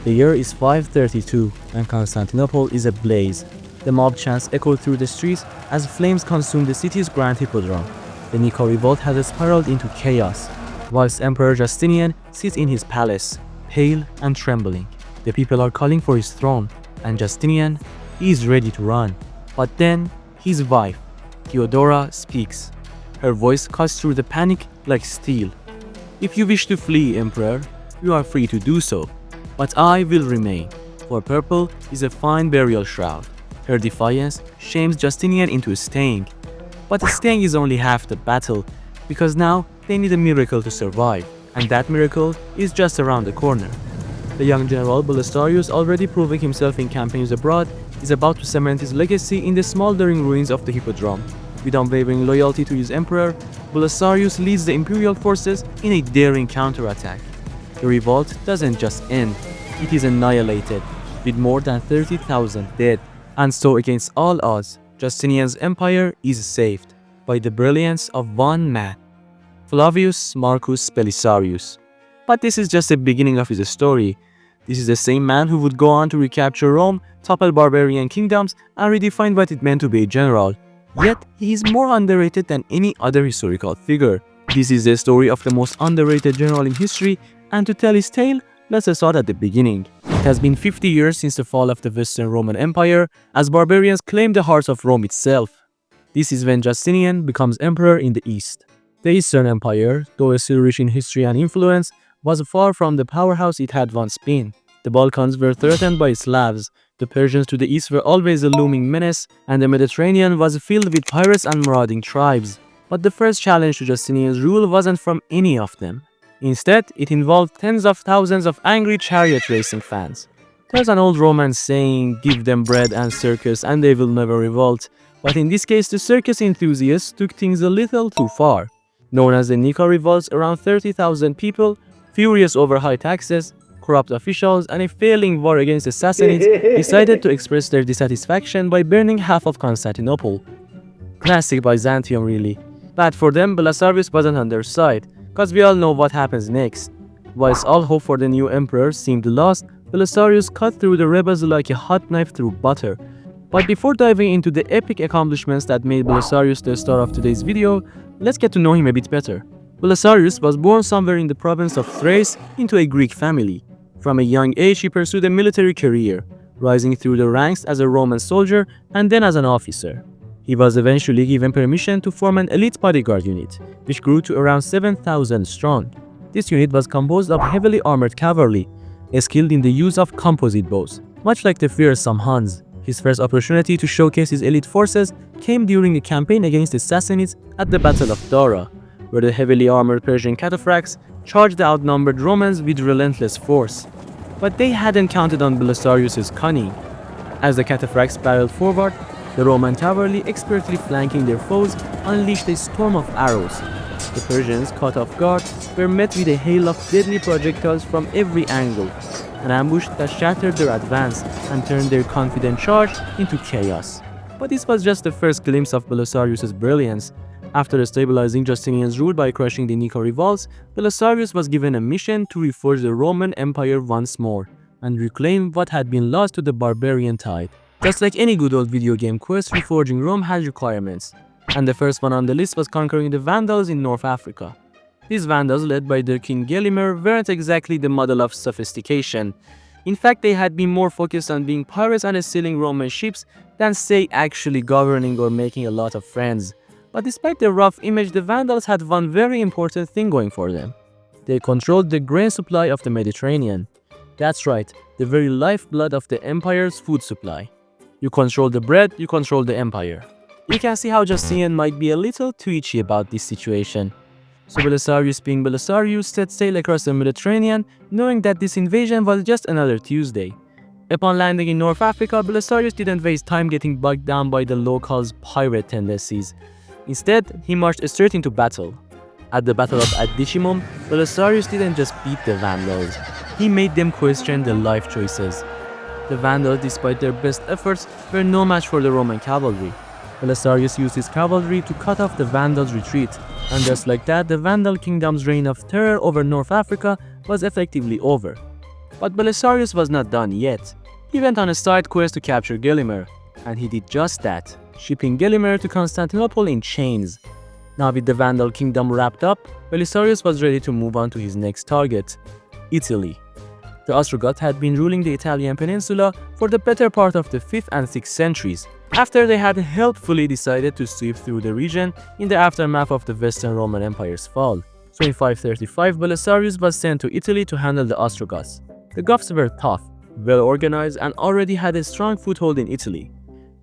The year is 532 and Constantinople is ablaze. The mob chants echoed through the streets as flames consumed the city's grand hippodrome. The Nika Revolt has spiraled into chaos, whilst Emperor Justinian sits in his palace, pale and trembling. The people are calling for his throne, and Justinian is ready to run. But then, his wife, Theodora, speaks. Her voice cuts through the panic like steel. "If you wish to flee, Emperor, you are free to do so, but I will remain, for purple is a fine burial shroud." Her defiance shames Justinian into staying. But staying is only half the battle, because now they need a miracle to survive, and that miracle is just around the corner. The young general Belisarius, already proving himself in campaigns abroad, is about to cement his legacy in the smoldering ruins of the hippodrome. With unwavering loyalty to his emperor, Belisarius leads the imperial forces in a daring counterattack. The revolt doesn't just end, it is annihilated, with more than 30,000 dead. And so, against all odds, Justinian's empire is saved by the brilliance of one man, Flavius Marcus Belisarius. But this is just the beginning of his story. This is the same man who would go on to recapture Rome, topple barbarian kingdoms, and redefine what it meant to be a general. Yet, he is more underrated than any other historical figure. This is the story of the most underrated general in history, and to tell his tale, let's start at the beginning. It has been 50 years since the fall of the Western Roman Empire, as barbarians claimed the heart of Rome itself. This is when Justinian becomes emperor in the East. The Eastern Empire, though still rich in history and influence, was far from the powerhouse it had once been. The Balkans were threatened by Slavs, the Persians to the east were always a looming menace, and the Mediterranean was filled with pirates and marauding tribes. But the first challenge to Justinian's rule wasn't from any of them. Instead, it involved tens of thousands of angry chariot racing fans. There's an old Roman saying, "Give them bread and circus and they will never revolt." But in this case, the circus enthusiasts took things a little too far. Known as the Nika Revolts, around 30,000 people, furious over high taxes, corrupt officials, and a failing war against the Sassanids, decided to express their dissatisfaction by burning half of Constantinople. Classic Byzantium, really. Bad for them, Belisarius wasn't on their side, cause we all know what happens next. Whilst all hope for the new emperor seemed lost, Belisarius cut through the rebels like a hot knife through butter. But before diving into the epic accomplishments that made Belisarius the star of today's video, let's get to know him a bit better. Belisarius was born somewhere in the province of Thrace into a Greek family. From a young age, he pursued a military career, rising through the ranks as a Roman soldier and then as an officer. He was eventually given permission to form an elite bodyguard unit, which grew to around 7,000 strong. This unit was composed of heavily armored cavalry, skilled in the use of composite bows, much like the fearsome Huns. His first opportunity to showcase his elite forces came during a campaign against the Sassanids at the Battle of Dara, where the heavily armored Persian cataphracts charged the outnumbered Romans with relentless force. But they hadn't counted on Belisarius' cunning. As the cataphracts barreled forward, the Roman cavalry, expertly flanking their foes, unleashed a storm of arrows. The Persians, caught off guard, were met with a hail of deadly projectiles from every angle, an ambush that shattered their advance and turned their confident charge into chaos. But this was just the first glimpse of Belisarius' brilliance. After stabilizing Justinian's rule by crushing the Nika Revolts, Belisarius was given a mission to reforge the Roman Empire once more and reclaim what had been lost to the barbarian tide. Just like any good old video game quest, reforging Rome has requirements, and the first one on the list was conquering the Vandals in North Africa. These Vandals, led by their king Gelimer, weren't exactly the model of sophistication. In fact, they had been more focused on being pirates and stealing Roman ships than, say, actually governing or making a lot of friends. But despite their rough image, the Vandals had one very important thing going for them. They controlled the grain supply of the Mediterranean. That's right, the very lifeblood of the empire's food supply. You control the bread, you control the empire. You can see how Justinian might be a little twitchy about this situation. So Belisarius, being Belisarius, set sail across the Mediterranean, knowing that this invasion was just another Tuesday. Upon landing in North Africa, Belisarius didn't waste time getting bogged down by the locals' pirate tendencies. Instead, he marched straight into battle. At the Battle of Adicimum, Belisarius didn't just beat the Vandals, he made them question their life choices. The Vandals, despite their best efforts, were no match for the Roman cavalry. Belisarius used his cavalry to cut off the Vandals' retreat, and just like that, the Vandal kingdom's reign of terror over North Africa was effectively over. But Belisarius was not done yet. He went on a side quest to capture Gelimer, and he did just that, shipping Gelimer to Constantinople in chains. Now with the Vandal kingdom wrapped up, Belisarius was ready to move on to his next target, Italy. The Ostrogoths had been ruling the Italian peninsula for the better part of the 5th and 6th centuries, after they had helpfully decided to sweep through the region in the aftermath of the Western Roman Empire's fall. So in 535, Belisarius was sent to Italy to handle the Ostrogoths. The Goths were tough, well organized, and already had a strong foothold in Italy.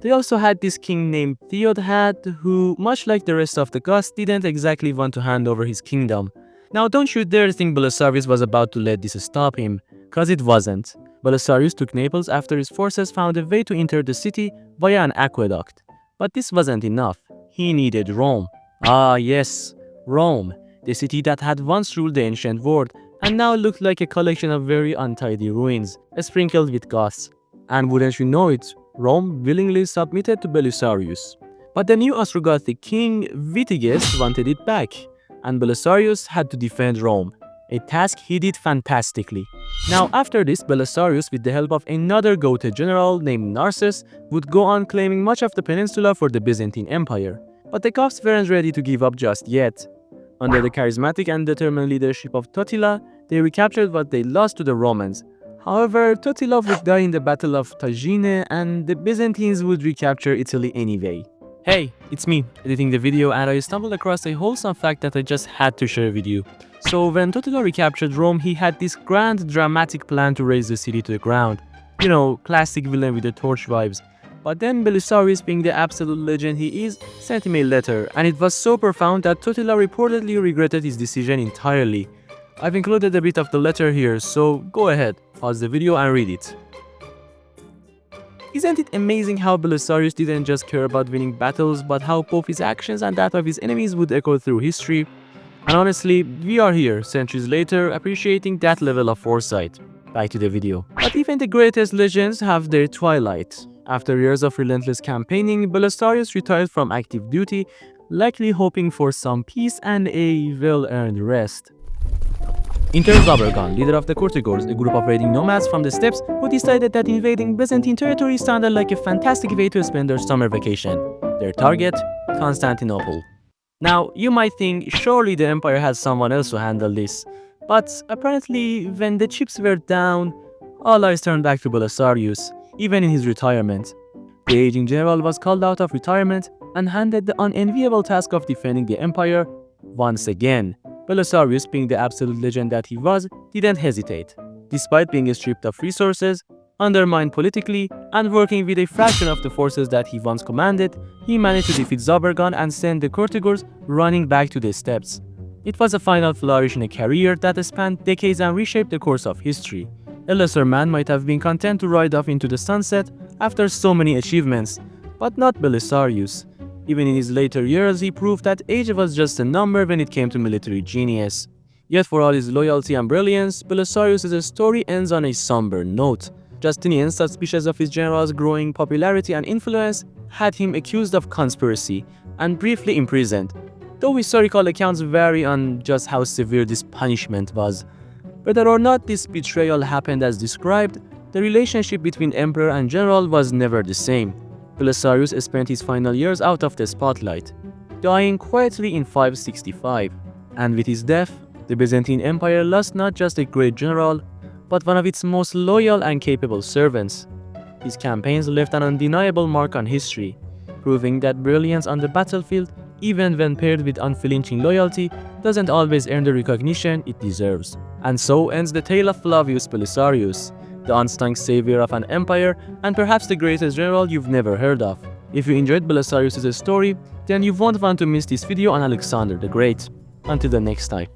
They also had this king named Theodahad, who, much like the rest of the Goths, didn't exactly want to hand over his kingdom. Now don't you dare think Belisarius was about to let this stop him, cause it wasn't. Belisarius took Naples after his forces found a way to enter the city via an aqueduct. But this wasn't enough. He needed Rome. Ah yes, Rome, the city that had once ruled the ancient world and now looked like a collection of very untidy ruins, sprinkled with Goths. And wouldn't you know it, Rome willingly submitted to Belisarius. But the new Ostrogothic king, Witigis, wanted it back, and Belisarius had to defend Rome, a task he did fantastically. Now after this, Belisarius, with the help of another Gothid general named Narses, would go on claiming much of the peninsula for the Byzantine Empire. But the Goths weren't ready to give up just yet. Under the charismatic and determined leadership of Totila, they recaptured what they lost to the Romans. However, Totila would die in the Battle of Tagine, and the Byzantines would recapture Italy anyway. Hey, it's me, editing the video, and I stumbled across a wholesome fact that I just had to share with you. So when Totila recaptured Rome, he had this grand dramatic plan to raise the city to the ground. You know, classic villain with the torch vibes. But then Belisarius, being the absolute legend he is, sent him a letter, and it was so profound that Totila reportedly regretted his decision entirely. I've included a bit of the letter here, so go ahead, pause the video and read it. Isn't it amazing how Belisarius didn't just care about winning battles, but how both his actions and that of his enemies would echo through history? And honestly, we are here, centuries later, appreciating that level of foresight. Back to the video. But even the greatest legends have their twilight. After years of relentless campaigning, Belisarius retired from active duty, likely hoping for some peace and a well-earned rest. Enter Zabergan, leader of the Courtiers, a group of raiding nomads from the steppes who decided that invading Byzantine territory sounded like a fantastic way to spend their summer vacation. Their target? Constantinople. Now, you might think surely the empire has someone else to handle this, but apparently when the chips were down, all eyes turned back to Belisarius, even in his retirement. The aging general was called out of retirement and handed the unenviable task of defending the empire once again. Belisarius, being the absolute legend that he was, didn't hesitate. Despite being stripped of resources, undermined politically, and working with a fraction of the forces that he once commanded, he managed to defeat Zabergan and send the Courtiers running back to the steppes. It was a final flourish in a career that spanned decades and reshaped the course of history. A lesser man might have been content to ride off into the sunset after so many achievements, but not Belisarius. Even in his later years, he proved that age was just a number when it came to military genius. Yet for all his loyalty and brilliance, Belisarius' story ends on a somber note. Justinian, suspicious of his general's growing popularity and influence, had him accused of conspiracy and briefly imprisoned, though historical accounts vary on just how severe this punishment was. Whether or not this betrayal happened as described, the relationship between emperor and general was never the same. Belisarius spent his final years out of the spotlight, dying quietly in 565, and with his death, the Byzantine Empire lost not just a great general, but one of its most loyal and capable servants. His campaigns left an undeniable mark on history, proving that brilliance on the battlefield, even when paired with unflinching loyalty, doesn't always earn the recognition it deserves. And so ends the tale of Flavius Belisarius, the unsung savior of an empire and perhaps the greatest general you've never heard of. If you enjoyed Belisarius' story, then you won't want to miss this video on Alexander the Great. Until the next time.